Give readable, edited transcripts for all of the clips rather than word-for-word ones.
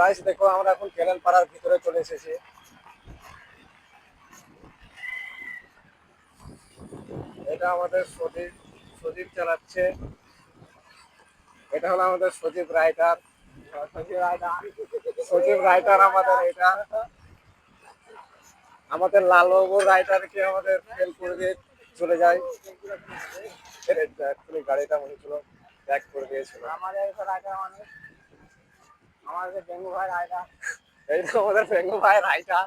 Guys দেখো আমরা এখন কেরান পাড়ার ভিতরে চলে এসেছি। এটা আমাদের সজীব সজীব চালাচ্ছে। এটা হলো আমাদের সজীব রাইটার। সজীব রাইটার আমাদের এটা আমাদের লালবাবুর রাইটারকে আমাদের ফেল করে দিয়ে চলে যায়। গাড়িটা মনে ছিল ব্যাক করে দিয়েছিল। আমাদের রাইটার মানে আমাদের বেঙ্গু ভাই রাইটার। এই তো আমাদের বেঙ্গু ভাই রাইটার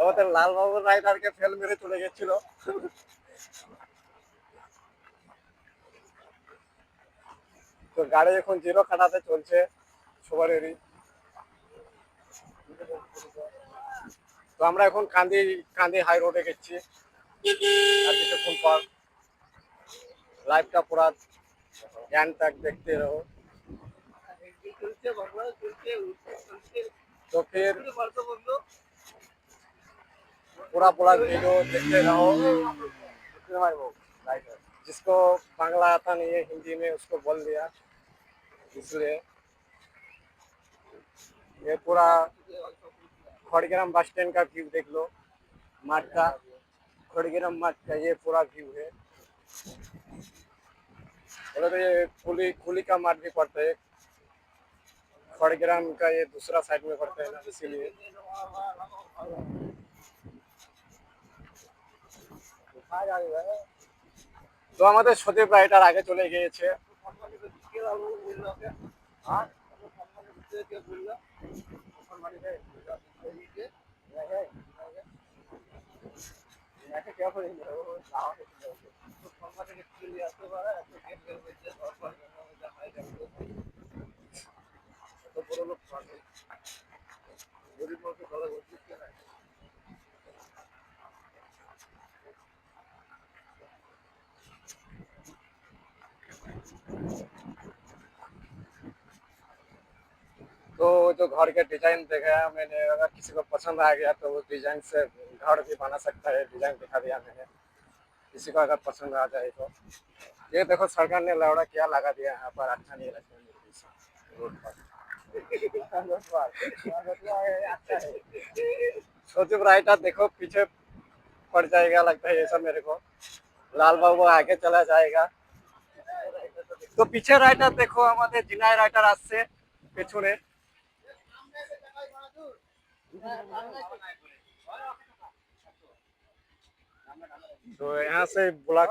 আমাদের লালবাবুর রাইটারকে ফেল মেরে চলে গেছিল। তো গাড়ি এখন জিরো কাটাতে চলছে সবারই। তো আমরা এখন কান্দি কান্দি হাই রোডে গেছি। আর কিছুক্ষণ পর लाइव का पूरा ज्ञान तक देखते रहो। तो फिर पूरा पूरा वीडियो देखते रहो। जिसको बांग्ला आता नहीं है हिंदी में उसको बोल दिया, इसलिए ये पूरा खड़ग्राम बस स्टैंड का व्यू देख लो। माठ का खड़ग्राम माठ का ये पूरा व्यू है। तो ये कुली का मार्ग भी पड़ता है, खड़ग्राम का ये दूसरा साइड में पड़ता है ना, इसीलिए। তো আমাদের সদীপ রাইটার আগে চলে গিয়েছে। तो जो घर के डिजाइन देखा मैंने, अगर किसी को पसंद आ गया तो उस डिजाइन से घर भी बना सकता है। डिजाइन दिखा दिया मैंने, किसी को अगर पसंद आ जाए तो। ये देखो सरकार ने लौड़ा क्या लगा दिया यहाँ पर, अच्छा नहीं लगता रोड पर। सोचिए राइटर देखो पीछे पड़ जाएगा लगता है ऐसा मेरे को। लाल बाबू आगे चला जाएगा। तो पीछे राइटर देखो हमारे जिनाय राइटर আসছে পেছনে। तो यहाँ से ब्लॉक